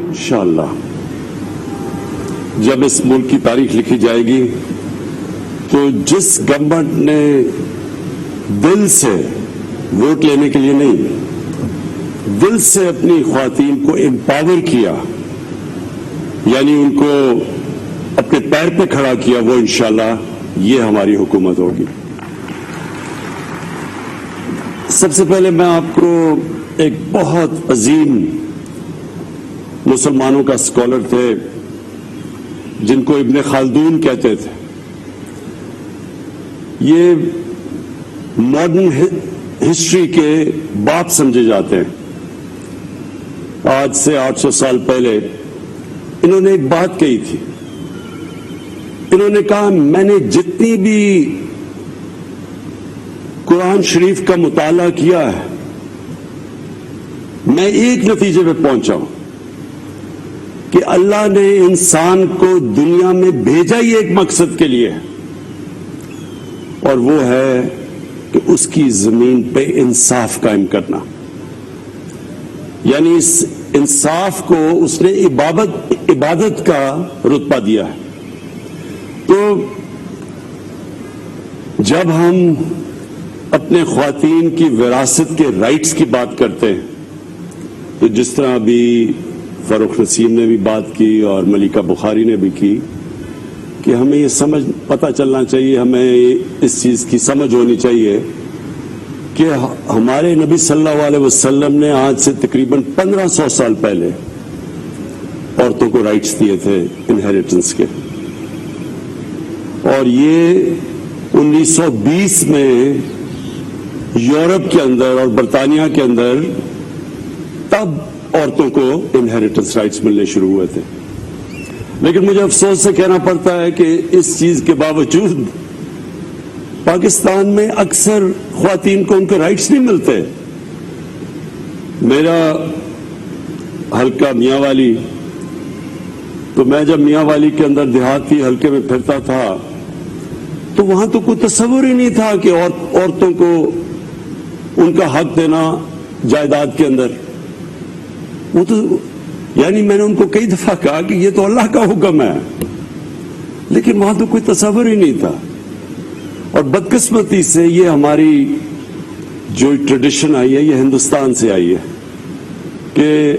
انشاءاللہ جب اس ملک کی تاریخ لکھی جائے گی تو جس گورنمنٹ نے دل سے ووٹ لینے کے لیے نہیں، دل سے اپنی خواتین کو امپاور کیا، یعنی ان کو اپنے پیر پہ کھڑا کیا، وہ انشاءاللہ یہ ہماری حکومت ہوگی۔ سب سے پہلے میں آپ کو ایک بہت عظیم مسلمانوں کا اسکالر تھے جن کو ابن خلدون کہتے تھے، یہ ماڈرن ہسٹری کے باپ سمجھے جاتے ہیں۔ آج سے 800 سال پہلے انہوں نے ایک بات کہی تھی، انہوں نے کہا میں نے جتنی بھی قرآن شریف کا مطالعہ کیا ہے میں ایک نتیجے پہ پہنچا ہوں کہ اللہ نے انسان کو دنیا میں بھیجا ہی ایک مقصد کے لیے، اور وہ ہے کہ اس کی زمین پہ انصاف قائم کرنا، یعنی اس انصاف کو اس نے عبادت کا رتبہ دیا ہے۔ تو جب ہم اپنے خواتین کی وراثت کے رائٹس کی بات کرتے ہیں تو جس طرح ابھی فاروق نسیم نے بھی بات کی اور ملکہ بخاری نے بھی کی کہ ہمیں یہ پتہ چلنا چاہیے، ہمیں اس چیز کی سمجھ ہونی چاہیے کہ ہمارے نبی صلی اللہ علیہ وسلم نے آج سے تقریباً 1500 سال پہلے عورتوں کو رائٹس دیے تھے انہیریٹنس کے، اور یہ 1920 میں یورپ کے اندر اور برطانیہ کے اندر تب عورتوں کو انہیریٹنس رائٹس ملنے شروع ہوئے تھے۔ لیکن مجھے افسوس سے کہنا پڑتا ہے کہ اس چیز کے باوجود پاکستان میں اکثر خواتین کو ان کے رائٹس نہیں ملتے۔ میرا حلقہ میاں والی، تو میں جب میاں والی کے اندر دیہاتی حلقے میں پھرتا تھا تو وہاں تو کوئی تصور ہی نہیں تھا کہ عورتوں کو ان کا حق دینا جائیداد کے اندر، وہ تو یعنی میں نے ان کو کئی دفعہ کہا کہ یہ تو اللہ کا حکم ہے، لیکن وہاں تو کوئی تصور ہی نہیں تھا۔ اور بدقسمتی سے یہ ہماری جو ٹریڈیشن آئی ہے یہ ہندوستان سے آئی ہے کہ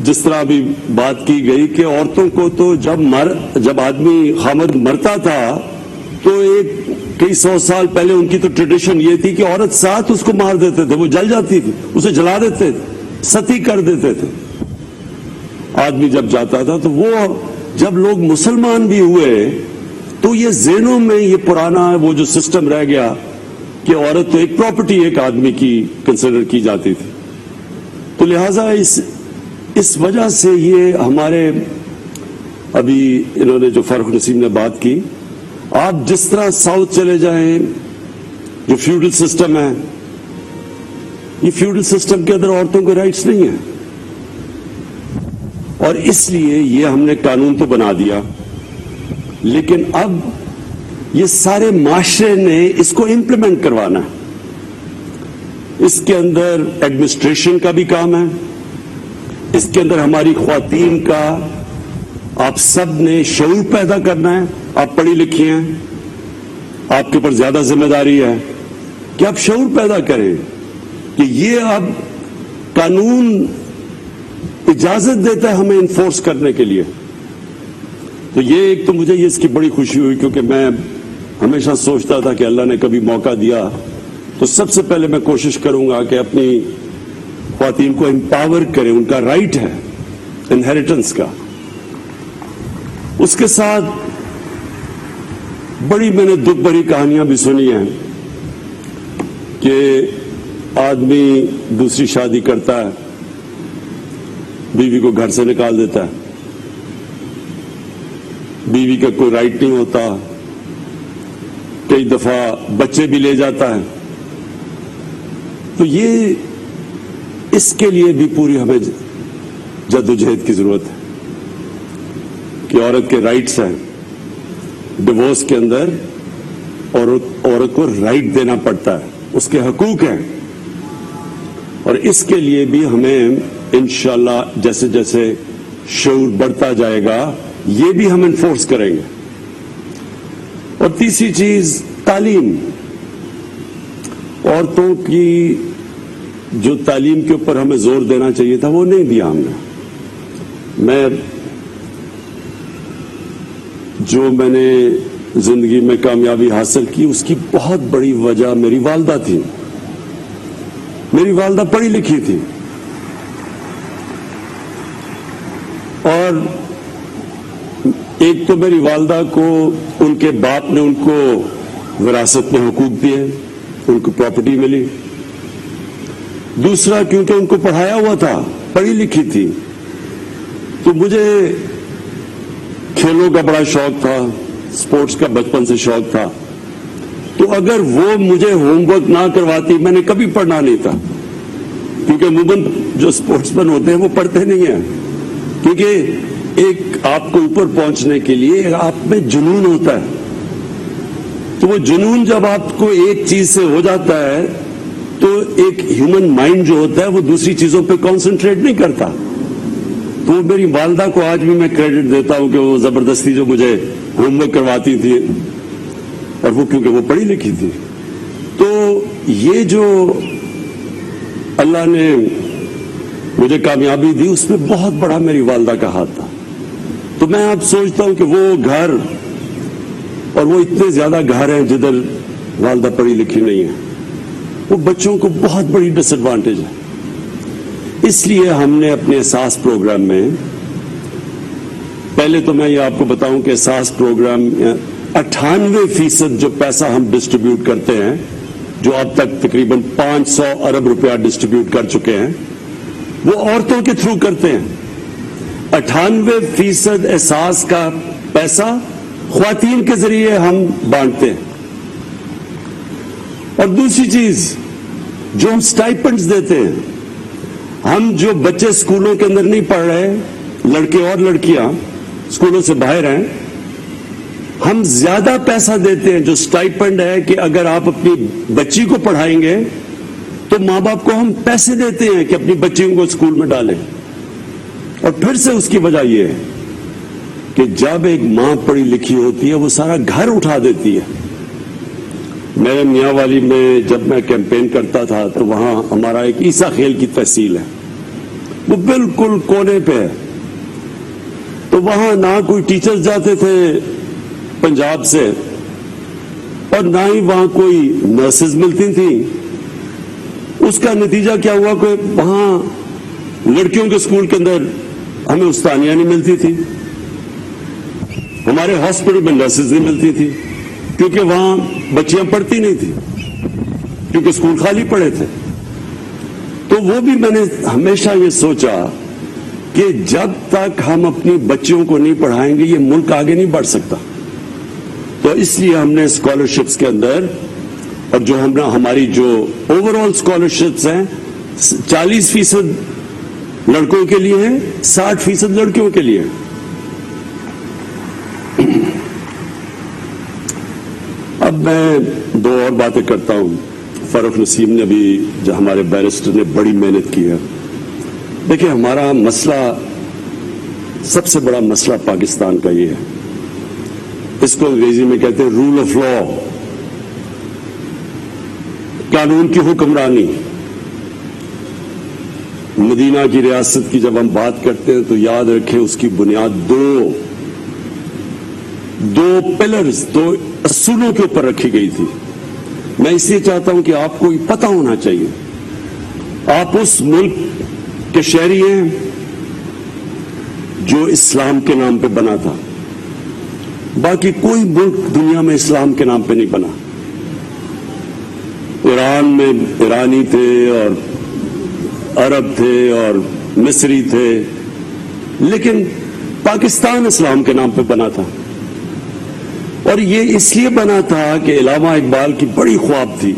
جس طرح ابھی بات کی گئی کہ عورتوں کو تو جب آدمی خامد مرتا تھا تو کئی 100 سال پہلے ان کی تو ٹریڈیشن یہ تھی کہ عورت ساتھ اس کو مار دیتے تھے، وہ جل جاتی تھی، اسے جلا دیتے تھے، ستی کر دیتے تھے۔ آدمی جب جاتا تھا تو وہ جب لوگ مسلمان بھی ہوئے تو یہ ذہنوں میں یہ پرانا وہ جو سسٹم رہ گیا کہ عورت تو ایک پراپرٹی ایک آدمی کی کنسیڈر کی جاتی تھی۔ تو لہٰذا اس وجہ سے یہ ہمارے ابھی انہوں نے جو فاروق نسیم نے بات کی، آپ جس طرح ساؤتھ چلے جائیں جو فیوڈل سسٹم ہے، یہ فیوڈل سسٹم کے اندر عورتوں کے رائٹس نہیں ہیں، اور اس لیے یہ ہم نے قانون تو بنا دیا، لیکن اب یہ سارے معاشرے نے اس کو امپلیمنٹ کروانا ہے۔ اس کے اندر ایڈمنسٹریشن کا بھی کام ہے، اس کے اندر ہماری خواتین کا آپ سب نے شعور پیدا کرنا ہے۔ آپ پڑھی لکھی ہیں، آپ کے اوپر زیادہ ذمہ داری ہے کہ آپ شعور پیدا کریں کہ یہ اب قانون اجازت دیتا ہے ہمیں انفورس کرنے کے لیے۔ تو یہ ایک تو مجھے اس کی بڑی خوشی ہوئی، کیونکہ میں ہمیشہ سوچتا تھا کہ اللہ نے کبھی موقع دیا تو سب سے پہلے میں کوشش کروں گا کہ اپنی خواتین کو امپاور کریں، ان کا رائٹ ہے انہیریٹنس کا۔ اس کے ساتھ بڑی میں نے دکھ بھری کہانیاں بھی سنی ہیں کہ آدمی دوسری شادی کرتا ہے، بیوی کو گھر سے نکال دیتا ہے، بیوی کا کوئی رائٹ نہیں ہوتا، کئی دفعہ بچے بھی لے جاتا ہے۔ تو یہ اس کے لیے بھی پوری ہمیں جدوجہد کی ضرورت ہے کہ عورت کے رائٹس ہیں۔ ڈیورس کے اندر عورت کو رائٹ دینا پڑتا ہے، اس کے حقوق ہیں، اور اس کے لیے بھی ہمیں انشاءاللہ جیسے جیسے شعور بڑھتا جائے گا یہ بھی ہم انفورس کریں گے. اور تیسری چیز تعلیم. عورتوں کی جو تعلیم کے اوپر ہمیں زور دینا چاہیے تھا وہ نہیں دیا ہم نے. میں نے زندگی میں کامیابی حاصل کی اس کی بہت بڑی وجہ میری والدہ تھی. میری والدہ پڑھی لکھی تھی اور ایک تو میری والدہ کو ان کے باپ نے ان کو وراثت میں حقوق دیے, ان کو پراپرٹی ملی. دوسرا کیونکہ ان کو پڑھایا ہوا تھا, پڑھی لکھی تھی, تو مجھے کھیلوں کا بڑا شوق تھا, سپورٹس کا بچپن سے شوق تھا. تو اگر وہ مجھے ہوم ورک نہ کرواتی میں نے کبھی پڑھنا نہیں تھا, کیونکہ عموماً جو سپورٹس مین ہوتے ہیں وہ پڑھتے نہیں ہیں, کیونکہ ایک آپ کو اوپر پہنچنے کے لیے آپ میں جنون ہوتا ہے. تو وہ جنون جب آپ کو ایک چیز سے ہو جاتا ہے تو ایک ہیومن مائنڈ جو ہوتا ہے وہ دوسری چیزوں پہ کانسنٹریٹ نہیں کرتا. تو میری والدہ کو آج بھی میں کریڈٹ دیتا ہوں کہ وہ زبردستی جو مجھے ہوم ورک کرواتی تھی, اور وہ کیونکہ وہ پڑھی لکھی تھی. تو یہ جو اللہ نے مجھے کامیابی دی اس میں بہت بڑا میری والدہ کا ہاتھ تھا. تو میں اب سوچتا ہوں کہ وہ گھر, اور وہ اتنے زیادہ گھر ہیں جدھر والدہ پڑھی لکھی نہیں ہے, وہ بچوں کو بہت بڑی ڈس ایڈوانٹیج ہے. اس لیے ہم نے اپنے احساس پروگرام میں, پہلے تو میں یہ آپ کو بتاؤں کہ احساس پروگرام 98% جو پیسہ ہم ڈسٹریبیوٹ کرتے ہیں, جو اب تک تقریباً 500 ارب روپیہ ڈسٹریبیوٹ کر چکے ہیں, وہ عورتوں کے تھرو کرتے ہیں. 98% احساس کا پیسہ خواتین کے ذریعے ہم بانٹتے ہیں. اور دوسری چیز جو ہم سٹائپنڈز دیتے ہیں, ہم جو بچے سکولوں کے اندر نہیں پڑھ رہے, لڑکے اور لڑکیاں سکولوں سے باہر ہیں, ہم زیادہ پیسہ دیتے ہیں جو سٹائپنڈ ہے کہ اگر آپ اپنی بچی کو پڑھائیں گے تو ماں باپ کو ہم پیسے دیتے ہیں کہ اپنی بچیوں کو اسکول میں ڈالیں. اور پھر سے اس کی وجہ یہ ہے کہ جب ایک ماں پڑھی لکھی ہوتی ہے وہ سارا گھر اٹھا دیتی ہے. میرے میاں والی میں جب میں کیمپین کرتا تھا تو وہاں ہمارا ایک عیسیٰ خیل کی تحصیل ہے, وہ بالکل کونے پہ ہے. تو وہاں نہ کوئی ٹیچرز جاتے تھے پنجاب سے, اور نہ ہی وہاں کوئی نرسز ملتی تھیں. اس کا نتیجہ کیا ہوا کہ وہاں لڑکیوں کے اسکول کے اندر ہمیں استانیہ نہیں ملتی تھی, ہمارے ہاسپٹل میں نرسز نہیں ملتی تھی, کیونکہ وہاں بچیاں پڑھتی نہیں تھی, کیونکہ اسکول خالی پڑے تھے. تو وہ بھی میں نے ہمیشہ یہ سوچا کہ جب تک ہم اپنی بچیوں کو نہیں پڑھائیں گے یہ ملک آگے نہیں بڑھ سکتا. تو اس لیے ہم نے اسکالرشپس کے اندر, اور جو ہماری جو اوور آل اسکالرشپس ہیں 40% لڑکوں کے لیے ہیں, 60% لڑکیوں کے لیے. اب میں دو اور باتیں کرتا ہوں. فاروق نسیم نے بھی, جو ہمارے بیرسٹر نے بڑی محنت کی ہے. دیکھیں ہمارا مسئلہ, سب سے بڑا مسئلہ پاکستان کا یہ ہے, اس کو انگریزی میں کہتے ہیں رول آف لا, قانون کی حکمرانی. مدینہ کی ریاست کی جب ہم بات کرتے ہیں تو یاد رکھیں اس کی بنیاد دو پلرز, 2 اصولوں کے اوپر رکھی گئی تھی. میں اس لیے چاہتا ہوں کہ آپ کو یہ پتہ ہونا چاہیے, آپ اس ملک کے شہری ہیں جو اسلام کے نام پہ بنا تھا. باقی کوئی ملک دنیا میں اسلام کے نام پہ نہیں بنا. ایران میں ایرانی تھے اور عرب تھے اور مصری تھے, لیکن پاکستان اسلام کے نام پہ بنا تھا. اور یہ اس لیے بنا تھا کہ علامہ اقبال کی بڑی خواب تھی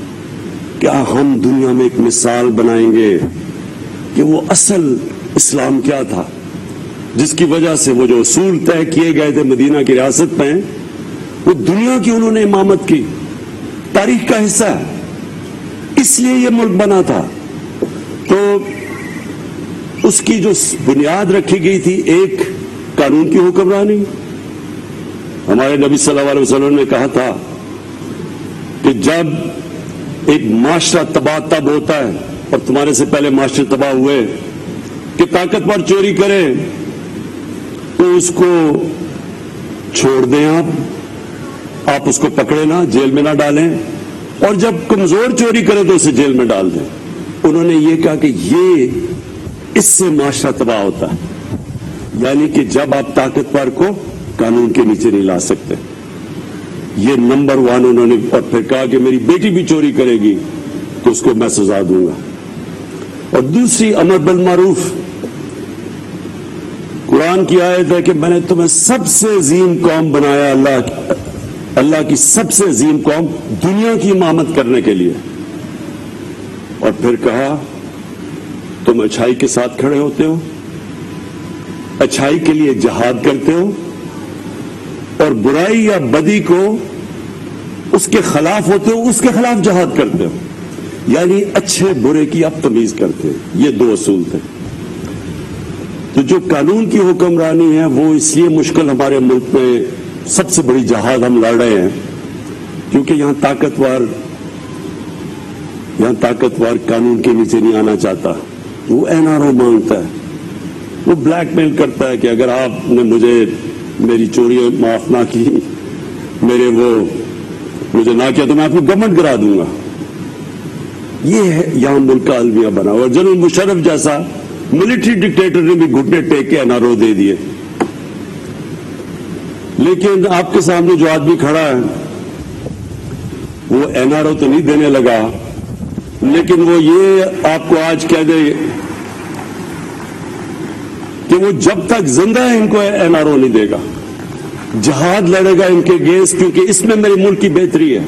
کہ ہم دنیا میں ایک مثال بنائیں گے کہ وہ اصل اسلام کیا تھا, جس کی وجہ سے وہ جو اصول طے کیے گئے تھے مدینہ کی ریاست میں, وہ دنیا کی انہوں نے امامت کی, تاریخ کا حصہ ہے. اس لیے یہ ملک بنا تھا. تو اس کی جو بنیاد رکھی گئی تھی ایک قانون کی حکمرانی. ہمارے نبی صلی اللہ علیہ وسلم نے کہا تھا کہ جب ایک معاشرہ تباہ تب ہوتا ہے، اور تمہارے سے پہلے معاشرے تباہ ہوئے، کہ طاقتور چوری کرے تو اس کو چھوڑ دیں، آپ اس کو پکڑے نہ، جیل میں نہ ڈالیں، اور جب کمزور چوری کرے تو اسے جیل میں ڈال دیں. انہوں نے یہ کہا کہ اس سے معاشرہ تباہ ہوتا ہے، یعنی کہ جب آپ طاقتور کو قانون کے نیچے نہیں لا سکتے. یہ نمبر 1 انہوں نے. اور پھر کہا کہ میری بیٹی بھی چوری کرے گی تو اس کو میں سزا دوں گا. اور دوسری امر بالمعروف، قرآن کی آیت ہے کہ میں نے تمہیں سب سے عظیم قوم بنایا، اللہ کی سب سے عظیم قوم دنیا کی امامت کرنے کے لیے. اور پھر کہا تم اچھائی کے ساتھ کھڑے ہوتے ہو، اچھائی کے لیے جہاد کرتے ہو، اور برائی یا بدی کو اس کے خلاف ہوتے ہو، اس کے خلاف جہاد کرتے ہو. یعنی اچھے برے کی آپ تمیز کرتے ہیں. یہ 2 اصول تھے. تو جو قانون کی حکمرانی ہے وہ اس لیے مشکل ہمارے ملک میں، سب سے بڑی جہاد ہم لڑ رہے ہیں کیونکہ یہاں طاقتور قانون کے نیچے نہیں آنا چاہتا. وہ NRO مانگتا ہے، وہ بلیک میل کرتا ہے کہ اگر آپ نے میری چوری معاف نہ کی، مجھے نہ کیا تو میں آپ کو گورنمنٹ کرا دوں گا. یہ ہے یہاں ملک کا المیہ بنا. اور جنرل مشرف جیسا ملٹری ڈکٹیٹر نے بھی گھٹنے ٹیک کے NRO دے دیے. لیکن آپ کے سامنے جو آدمی کھڑا ہے وہ NRO تو نہیں دینے لگا، لیکن وہ یہ آپ کو آج کہہ دے کہ وہ جب تک زندہ ہے ان کو NRO نہیں دے گا. جہاد لڑے گا ان کے اگینسٹ، کیونکہ اس میں میرے ملک کی بہتری ہے.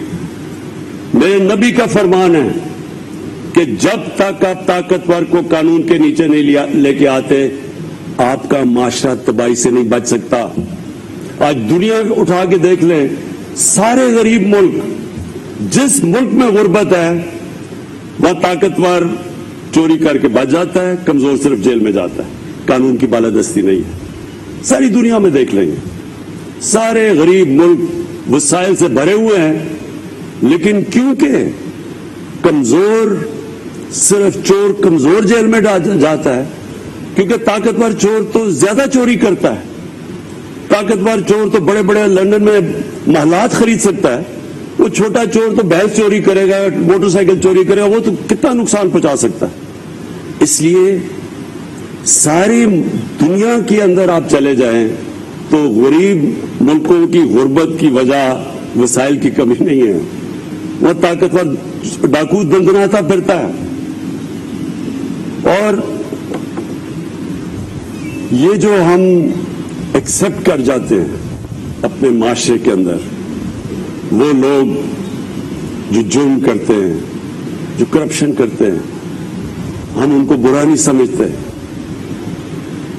میرے نبی کا فرمان ہے کہ جب تک آپ طاقتور کو قانون کے نیچے نہیں لے کے آتے، آپ کا معاشرہ تباہی سے نہیں بچ سکتا. آج دنیا اٹھا کے دیکھ لیں، سارے غریب ملک، جس ملک میں غربت ہے وہاں طاقتور چوری کر کے بچ جاتا ہے، کمزور صرف جیل میں جاتا ہے. قانون کی بالادستی نہیں ہے. ساری دنیا میں دیکھ لیں، سارے غریب ملک وسائل سے بھرے ہوئے ہیں، لیکن کیونکہ کمزور، صرف چور کمزور جیل میں جاتا ہے، کیونکہ طاقتور چور تو زیادہ چوری کرتا ہے. طاقتور چور تو بڑے بڑے لندن میں محلات خرید سکتا ہے. وہ چھوٹا چور تو بھینس چوری کرے گا، موٹر سائیکل چوری کرے گا، وہ تو کتنا نقصان پہنچا سکتا ہے. اس لیے ساری دنیا کے اندر آپ چلے جائیں تو غریب ملکوں کی غربت کی وجہ وسائل کی کمی نہیں ہے. وہ طاقتور ڈاکو دندناتا پھرتا ہے. اور یہ جو ہم ایکسپٹ کر جاتے ہیں اپنے معاشرے کے اندر، وہ لوگ جو جرم کرتے ہیں، جو کرپشن کرتے ہیں، ہم ان کو برا نہیں سمجھتے.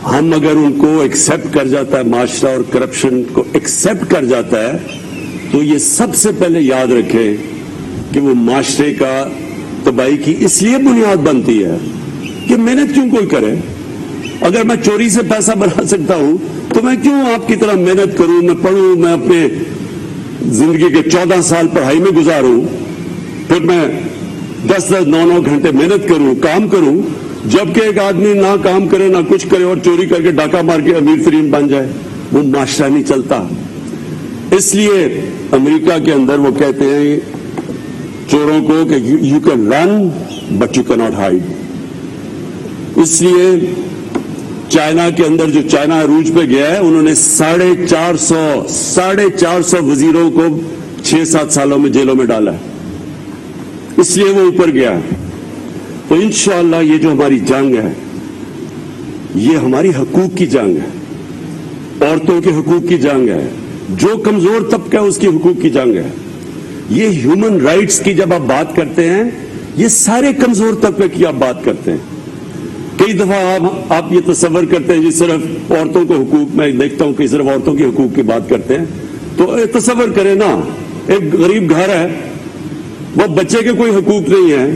ہم اگر ان کو ایکسپٹ کر جاتا ہے، معاشرہ اور کرپشن کو ایکسپٹ کر جاتا ہے، تو یہ سب سے پہلے یاد رکھے کہ وہ معاشرے کا تباہی کی اس لیے بنیاد بنتی ہے کہ محنت کیوں کوئی کرے. اگر میں چوری سے پیسہ بنا سکتا ہوں تو میں کیوں آپ کی طرح محنت کروں، میں پڑھوں، میں اپنے زندگی کے 14 سال پڑھائی میں گزاروں، پھر میں 10-10 9-9 گھنٹے محنت کروں، کام کروں، جبکہ ایک آدمی نہ کام کرے نہ کچھ کرے اور چوری کر کے ڈاکہ مار کے امیر ترین بن جائے. وہ معاشرہ نہیں چلتا. اس لیے امریکہ کے اندر وہ کہتے ہیں چوروں کو کہ you can run but you کی ناٹ ہائیڈ. اس لیے چائنا کے اندر، جو چائنا عروج پہ گیا ہے، انہوں نے 450 وزیروں کو 6-7 سالوں میں جیلوں میں ڈالا ہے. اس لیے وہ اوپر گیا. تو انشاءاللہ یہ جو ہماری جنگ ہے، یہ ہماری حقوق کی جنگ ہے، عورتوں کے حقوق کی جنگ ہے، جو کمزور طبقہ ہے اس کی حقوق کی جنگ ہے. یہ ہیومن رائٹس کی جب آپ بات کرتے ہیں، یہ سارے کمزور طبقے کی آپ بات کرتے ہیں. کئی دفعہ آپ یہ تصور کرتے ہیں جی صرف عورتوں کے حقوق، میں دیکھتا ہوں کہ صرف عورتوں کے حقوق کی بات کرتے ہیں. تو تصور کریں نا، ایک غریب گھر ہے، وہ بچے کے کوئی حقوق نہیں ہے،